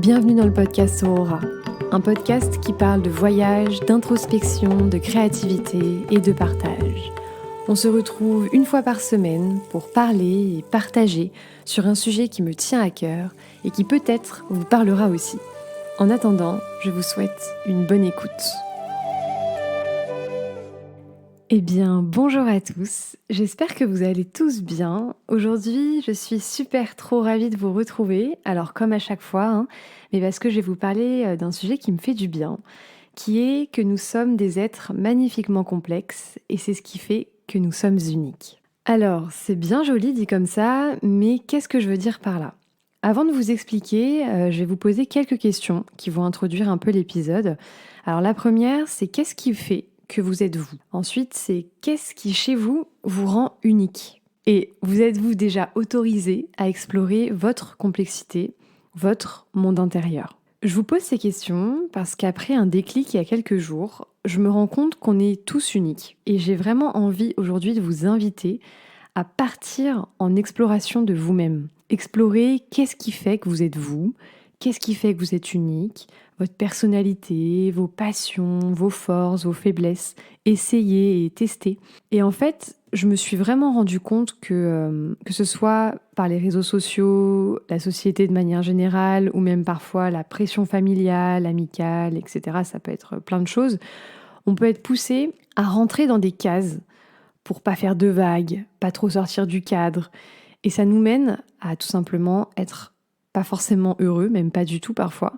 Bienvenue dans le podcast Aurora, un podcast qui parle de voyage, d'introspection, de créativité et de partage. On se retrouve une fois par semaine pour parler et partager sur un sujet qui me tient à cœur et qui peut-être vous parlera aussi. En attendant, je vous souhaite une bonne écoute. Eh bien, bonjour à tous, j'espère que vous allez tous bien. Aujourd'hui, je suis trop ravie de vous retrouver, alors comme à chaque fois, mais parce que je vais vous parler d'un sujet qui me fait du bien, qui est que nous sommes des êtres magnifiquement complexes et c'est ce qui fait que nous sommes uniques. Alors, c'est bien joli dit comme ça, mais qu'est-ce que je veux dire par là ? Avant de vous expliquer, je vais vous poser quelques questions qui vont introduire un peu l'épisode. Alors la première, c'est qu'est-ce qui fait que vous êtes vous. Ensuite, c'est qu'est-ce qui chez vous vous rend unique. Et vous êtes-vous déjà autorisé à explorer votre complexité, votre monde intérieur. Je vous pose ces questions parce qu'après un déclic il y a quelques jours, je me rends compte qu'on est tous uniques. Et j'ai vraiment envie aujourd'hui de vous inviter à partir en exploration de vous-même. Explorer qu'est-ce qui fait que vous êtes vous, qu'est-ce qui fait que vous êtes unique, votre personnalité, vos passions, vos forces, vos faiblesses. Essayez et testez. Et en fait, je me suis vraiment rendu compte que ce soit par les réseaux sociaux, la société de manière générale, ou même parfois la pression familiale, amicale, etc., ça peut être plein de choses, on peut être poussé à rentrer dans des cases pour pas faire de vagues, pas trop sortir du cadre. Et ça nous mène à tout simplement être pas forcément heureux, même pas du tout parfois,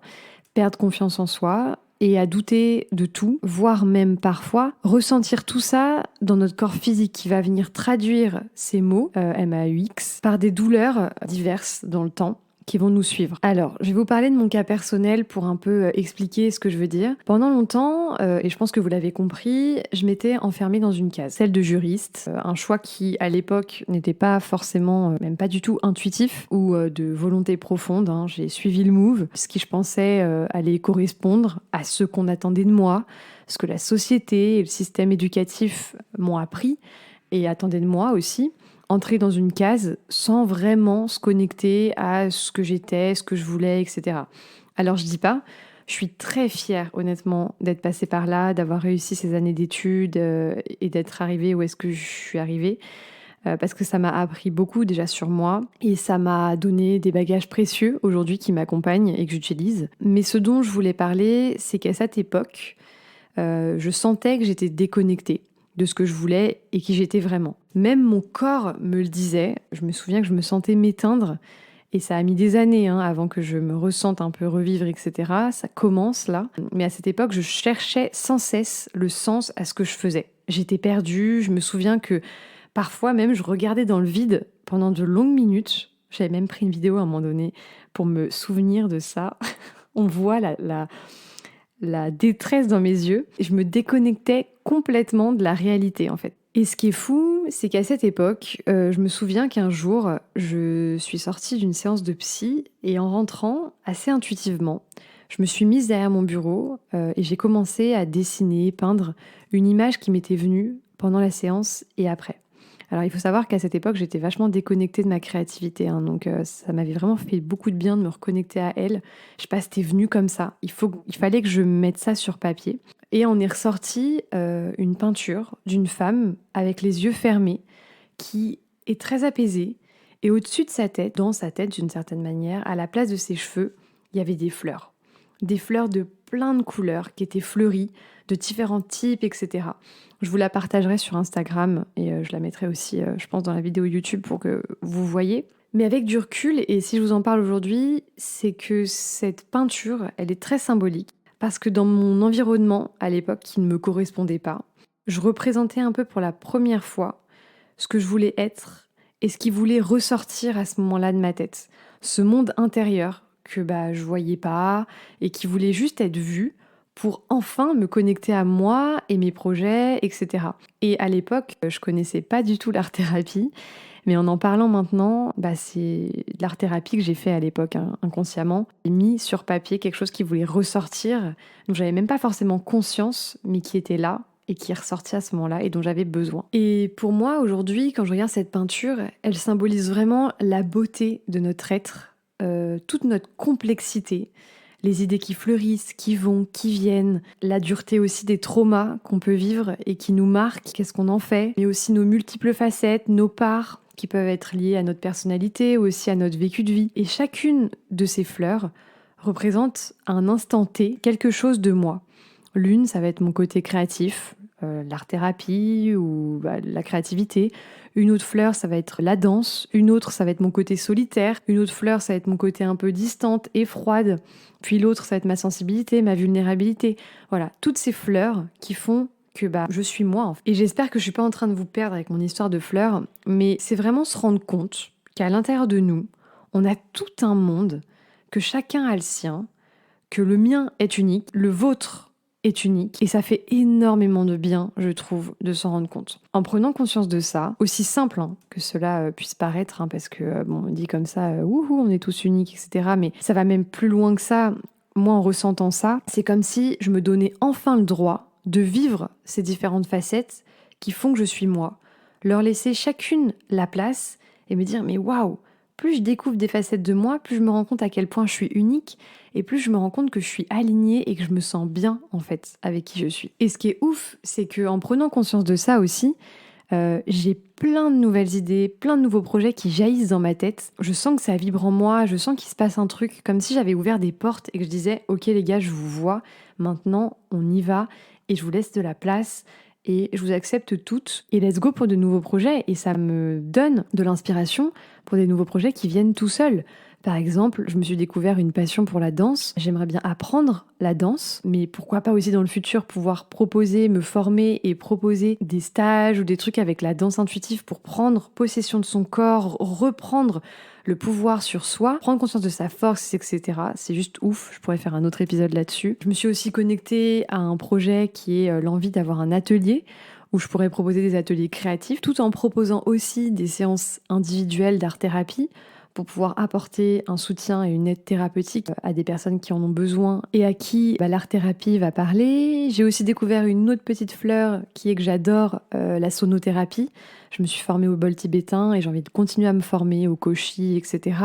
perdre confiance en soi et à douter de tout, voire même parfois ressentir tout ça dans notre corps physique qui va venir traduire ces mots, MAUX, par des douleurs diverses dans le temps qui vont nous suivre. Alors, je vais vous parler de mon cas personnel pour un peu expliquer ce que je veux dire. Pendant longtemps, et je pense que vous l'avez compris, je m'étais enfermée dans une case, celle de juriste, un choix qui, à l'époque, n'était pas forcément, même pas du tout intuitif ou de volonté profonde. J'ai suivi le move, ce qui, je pensais, allait correspondre à ce qu'on attendait de moi, ce que la société et le système éducatif m'ont appris et attendaient de moi aussi. Entrer dans une case sans vraiment se connecter à ce que j'étais, ce que je voulais, etc. Alors je dis pas, je suis très fière honnêtement d'être passée par là, d'avoir réussi ces années d'études et d'être arrivée où est-ce que je suis arrivée, parce que ça m'a appris beaucoup déjà sur moi et ça m'a donné des bagages précieux aujourd'hui qui m'accompagnent et que j'utilise. Mais ce dont je voulais parler, c'est qu'à cette époque, je sentais que j'étais déconnectée de ce que je voulais et qui j'étais vraiment. Même mon corps me le disait, je me souviens que je me sentais m'éteindre et ça a mis des années avant que je me ressente un peu revivre, etc. Ça commence là. Mais à cette époque, je cherchais sans cesse le sens à ce que je faisais. J'étais perdue, je me souviens que parfois même je regardais dans le vide pendant de longues minutes. J'avais même pris une vidéo à un moment donné pour me souvenir de ça. On voit la détresse dans mes yeux et je me déconnectais complètement de la réalité en fait. Et ce qui est fou, c'est qu'à cette époque, je me souviens qu'un jour, je suis sortie d'une séance de psy et en rentrant, assez intuitivement, je me suis mise derrière mon bureau et j'ai commencé à dessiner, peindre une image qui m'était venue pendant la séance et après. Alors il faut savoir qu'à cette époque, j'étais vachement déconnectée de ma créativité, donc ça m'avait vraiment fait beaucoup de bien de me reconnecter à elle. Je sais pas, c'était venu comme ça. Il fallait que je mette ça sur papier. Et on est ressorti une peinture d'une femme avec les yeux fermés qui est très apaisée. Et au-dessus de sa tête, dans sa tête d'une certaine manière, à la place de ses cheveux, il y avait des fleurs. Des fleurs de plein de couleurs qui étaient fleuries, de différents types, etc. Je vous la partagerai sur Instagram et je la mettrai aussi, je pense, dans la vidéo YouTube pour que vous voyez. Mais avec du recul, et si je vous en parle aujourd'hui, c'est que cette peinture, elle est très symbolique. Parce que dans mon environnement, à l'époque, qui ne me correspondait pas, je représentais un peu pour la première fois ce que je voulais être et ce qui voulait ressortir à ce moment-là de ma tête. Ce monde intérieur que je voyais pas et qui voulait juste être vu pour enfin me connecter à moi et mes projets, etc. Et à l'époque, je connaissais pas du tout l'art-thérapie, mais en parlant maintenant, c'est de l'art-thérapie que j'ai fait à l'époque, inconsciemment. J'ai mis sur papier quelque chose qui voulait ressortir, dont j'avais même pas forcément conscience, mais qui était là et qui est ressorti à ce moment-là et dont j'avais besoin. Et pour moi, aujourd'hui, quand je regarde cette peinture, elle symbolise vraiment la beauté de notre être, toute notre complexité, les idées qui fleurissent, qui vont, qui viennent, la dureté aussi des traumas qu'on peut vivre et qui nous marquent, qu'est-ce qu'on en fait, mais aussi nos multiples facettes, nos parts qui peuvent être liées à notre personnalité ou aussi à notre vécu de vie. Et chacune de ces fleurs représente à un instant T quelque chose de moi. L'une, ça va être mon côté créatif, l'art-thérapie ou la créativité. Une autre fleur, ça va être la danse. Une autre, ça va être mon côté solitaire. Une autre fleur, ça va être mon côté un peu distante et froide. Puis l'autre, ça va être ma sensibilité, ma vulnérabilité. Voilà, toutes ces fleurs qui font que je suis moi. En fait. Et j'espère que je suis pas en train de vous perdre avec mon histoire de fleurs, mais c'est vraiment se rendre compte qu'à l'intérieur de nous, on a tout un monde, que chacun a le sien, que le mien est unique, le vôtre est unique, et ça fait énormément de bien, je trouve, de s'en rendre compte. En prenant conscience de ça, aussi simple que cela puisse paraître, parce que, on dit comme ça, wouhou, on est tous uniques, etc., mais ça va même plus loin que ça. Moi, en ressentant ça, c'est comme si je me donnais enfin le droit de vivre ces différentes facettes qui font que je suis moi, leur laisser chacune la place et me dire, mais waouh, plus je découvre des facettes de moi, plus je me rends compte à quel point je suis unique et plus je me rends compte que je suis alignée et que je me sens bien en fait avec qui je suis. Et ce qui est ouf, c'est qu'en prenant conscience de ça aussi, j'ai plein de nouvelles idées, plein de nouveaux projets qui jaillissent dans ma tête. Je sens que ça vibre en moi, je sens qu'il se passe un truc, comme si j'avais ouvert des portes et que je disais « Ok les gars, je vous vois, maintenant on y va et je vous laisse de la place ». Et je vous accepte toutes et let's go pour de nouveaux projets. Et ça me donne de l'inspiration pour des nouveaux projets qui viennent tout seuls. Par exemple, je me suis découvert une passion pour la danse. J'aimerais bien apprendre la danse, mais pourquoi pas aussi dans le futur pouvoir proposer, me former et proposer des stages ou des trucs avec la danse intuitive pour prendre possession de son corps, reprendre le pouvoir sur soi, prendre conscience de sa force, etc. C'est juste ouf, je pourrais faire un autre épisode là-dessus. Je me suis aussi connectée à un projet qui est l'envie d'avoir un atelier où je pourrais proposer des ateliers créatifs, tout en proposant aussi des séances individuelles d'art-thérapie pour pouvoir apporter un soutien et une aide thérapeutique à des personnes qui en ont besoin et à qui l'art-thérapie va parler. J'ai aussi découvert une autre petite fleur qui est que j'adore, la sonothérapie. Je me suis formée au bol tibétain et j'ai envie de continuer à me former au koshi, etc.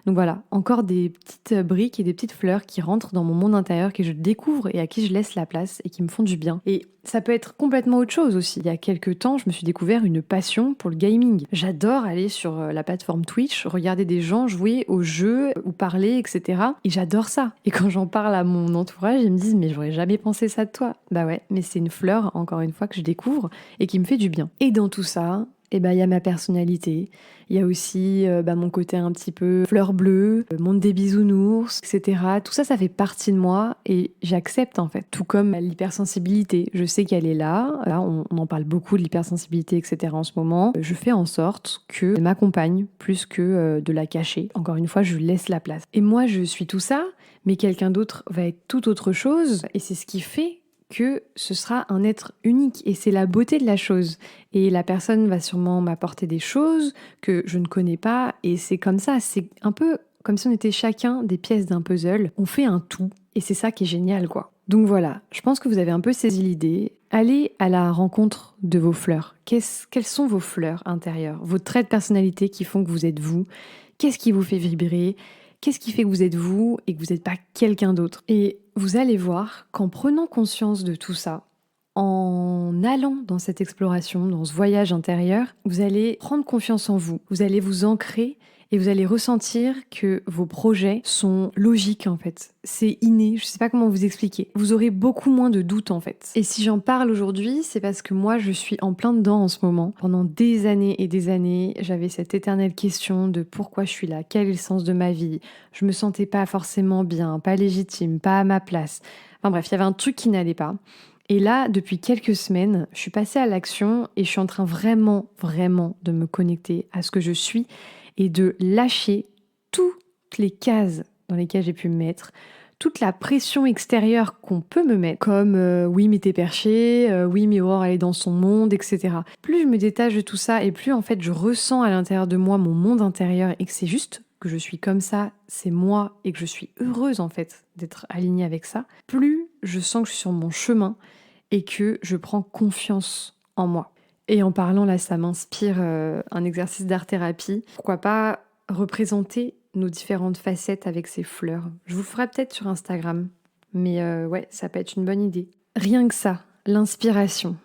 Donc voilà, encore des petites briques et des petites fleurs qui rentrent dans mon monde intérieur, que je découvre et à qui je laisse la place et qui me font du bien. Et ça peut être complètement autre chose aussi. Il y a quelques temps, je me suis découvert une passion pour le gaming. J'adore aller sur la plateforme Twitch, regarder des gens jouer aux jeux ou parler, etc. Et j'adore ça. Et quand j'en parle à mon entourage, ils me disent « Mais j'aurais jamais pensé ça de toi ». Bah ouais, mais c'est une fleur, encore une fois, que je découvre et qui me fait du bien. Et dans tout ça, il y a ma personnalité, il y a aussi mon côté un petit peu fleur bleue, monde des bisounours, etc. Tout ça, ça fait partie de moi et j'accepte en fait. Tout comme l'hypersensibilité, je sais qu'elle est là. Là, on en parle beaucoup de l'hypersensibilité, etc. en ce moment. Je fais en sorte qu'elle m'accompagne plus que de la cacher. Encore une fois, je laisse la place. Et moi, je suis tout ça, mais quelqu'un d'autre va être tout autre chose et c'est ce qui fait que ce sera un être unique et c'est la beauté de la chose. Et la personne va sûrement m'apporter des choses que je ne connais pas et c'est comme ça, c'est un peu comme si on était chacun des pièces d'un puzzle. On fait un tout et c'est ça qui est génial quoi. Donc voilà, je pense que vous avez un peu saisi l'idée. Allez à la rencontre de vos fleurs. Quelles sont vos fleurs intérieures, vos traits de personnalité qui font que vous êtes vous? Qu'est-ce qui vous fait vibrer? Qu'est-ce qui fait que vous êtes vous et que vous n'êtes pas quelqu'un d'autre? Et vous allez voir qu'en prenant conscience de tout ça, en allant dans cette exploration, dans ce voyage intérieur, vous allez prendre confiance en vous, vous allez vous ancrer et vous allez ressentir que vos projets sont logiques en fait. C'est inné, je sais pas comment vous expliquer. Vous aurez beaucoup moins de doutes en fait. Et si j'en parle aujourd'hui, c'est parce que moi je suis en plein dedans en ce moment. Pendant des années et des années, j'avais cette éternelle question de pourquoi je suis là, quel est le sens de ma vie. Je me sentais pas forcément bien, pas légitime, pas à ma place. Enfin bref, il y avait un truc qui n'allait pas. Et là, depuis quelques semaines, je suis passée à l'action et je suis en train vraiment de me connecter à ce que je suis et de lâcher toutes les cases dans lesquelles j'ai pu me mettre, toute la pression extérieure qu'on peut me mettre, comme oui mais t'es perché, oui mais Aurore elle est dans son monde, etc. Plus je me détache de tout ça et plus en fait je ressens à l'intérieur de moi mon monde intérieur et que c'est juste que je suis comme ça, c'est moi et que je suis heureuse en fait d'être alignée avec ça, plus je sens que je suis sur mon chemin et que je prends confiance en moi. Et en parlant là, ça m'inspire un exercice d'art-thérapie. Pourquoi pas représenter nos différentes facettes avec ces fleurs. Je vous le ferai peut-être sur Instagram, mais ouais, ça peut être une bonne idée. Rien que ça, l'inspiration.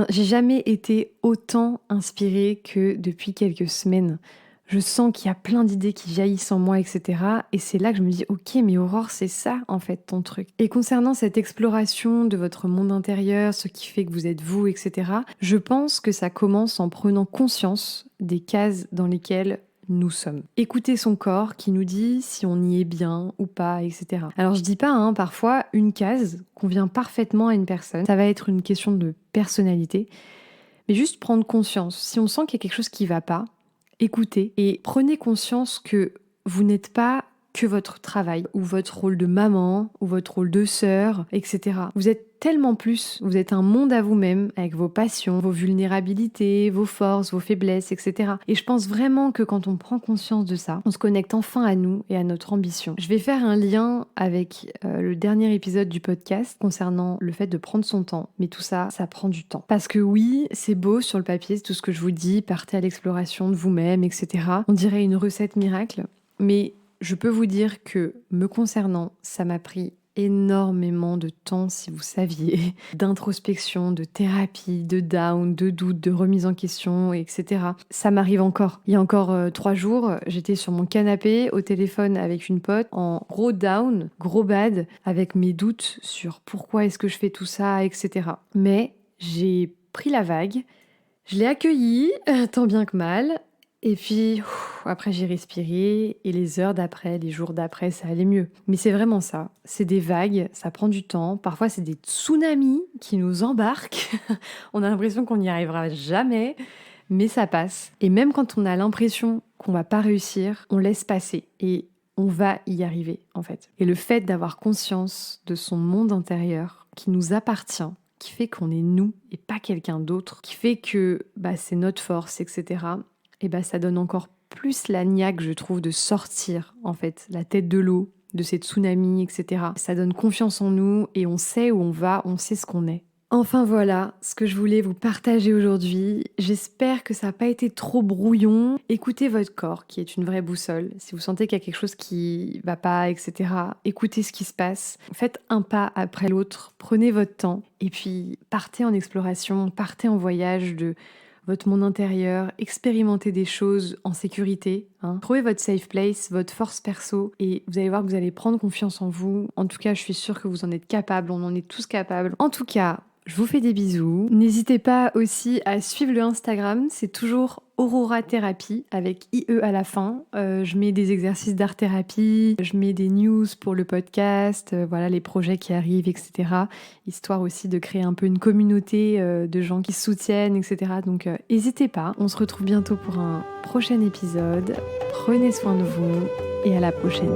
J'ai jamais été autant inspirée que depuis quelques semaines. Je sens qu'il y a plein d'idées qui jaillissent en moi, etc. Et c'est là que je me dis, ok, mais Aurore, c'est ça en fait ton truc. Et concernant cette exploration de votre monde intérieur, ce qui fait que vous êtes vous, etc., je pense que ça commence en prenant conscience des cases dans lesquelles nous sommes. Écouter son corps qui nous dit si on y est bien ou pas, etc. Alors je dis pas, parfois une case convient parfaitement à une personne. Ça va être une question de personnalité. Mais juste prendre conscience. Si on sent qu'il y a quelque chose qui va pas, écoutez et prenez conscience que vous n'êtes pas que votre travail ou votre rôle de maman ou votre rôle de sœur, etc. Vous êtes tellement plus, vous êtes un monde à vous-même avec vos passions, vos vulnérabilités, vos forces, vos faiblesses, etc. Et je pense vraiment que quand on prend conscience de ça, on se connecte enfin à nous et à notre ambition. Je vais faire un lien avec le dernier épisode du podcast concernant le fait de prendre son temps, mais tout ça, ça prend du temps. Parce que oui, c'est beau sur le papier, c'est tout ce que je vous dis, partez à l'exploration de vous-même, etc. On dirait une recette miracle, mais je peux vous dire que, me concernant, ça m'a pris énormément de temps, si vous saviez, d'introspection, de thérapie, de down, de doute, de remise en question, etc. Ça m'arrive encore. Il y a encore 3 jours, j'étais sur mon canapé au téléphone avec une pote en gros down, gros bad, avec mes doutes sur pourquoi est-ce que je fais tout ça, etc. Mais j'ai pris la vague, je l'ai accueillie, tant bien que mal. Et puis, après j'ai respiré et les heures d'après, les jours d'après, ça allait mieux. Mais c'est vraiment ça, c'est des vagues, ça prend du temps, parfois c'est des tsunamis qui nous embarquent, on a l'impression qu'on n'y arrivera jamais, mais ça passe. Et même quand on a l'impression qu'on va pas réussir, on laisse passer et on va y arriver en fait. Et le fait d'avoir conscience de son monde intérieur qui nous appartient, qui fait qu'on est nous et pas quelqu'un d'autre, qui fait que c'est notre force, etc., et ça donne encore plus la niaque, je trouve, de sortir, en fait, la tête de l'eau, de ces tsunamis, etc. Ça donne confiance en nous et on sait où on va, on sait ce qu'on est. Enfin voilà, ce que je voulais vous partager aujourd'hui. J'espère que ça n'a pas été trop brouillon. Écoutez votre corps, qui est une vraie boussole. Si vous sentez qu'il y a quelque chose qui va pas, etc., écoutez ce qui se passe. Faites un pas après l'autre, prenez votre temps et puis partez en exploration, partez en voyage de votre monde intérieur, expérimentez des choses en sécurité. Trouvez votre safe place, votre force perso et vous allez voir que vous allez prendre confiance en vous. En tout cas, je suis sûre que vous en êtes capables, on en est tous capables. En tout cas, je vous fais des bisous. N'hésitez pas aussi à suivre le Instagram, c'est toujours Aurora Thérapie avec IE à la fin. Je mets des exercices d'art-thérapie, je mets des news pour le podcast, voilà les projets qui arrivent, etc. Histoire aussi de créer un peu une communauté de gens qui se soutiennent, etc. Donc n'hésitez pas, on se retrouve bientôt pour un prochain épisode. Prenez soin de vous et à la prochaine.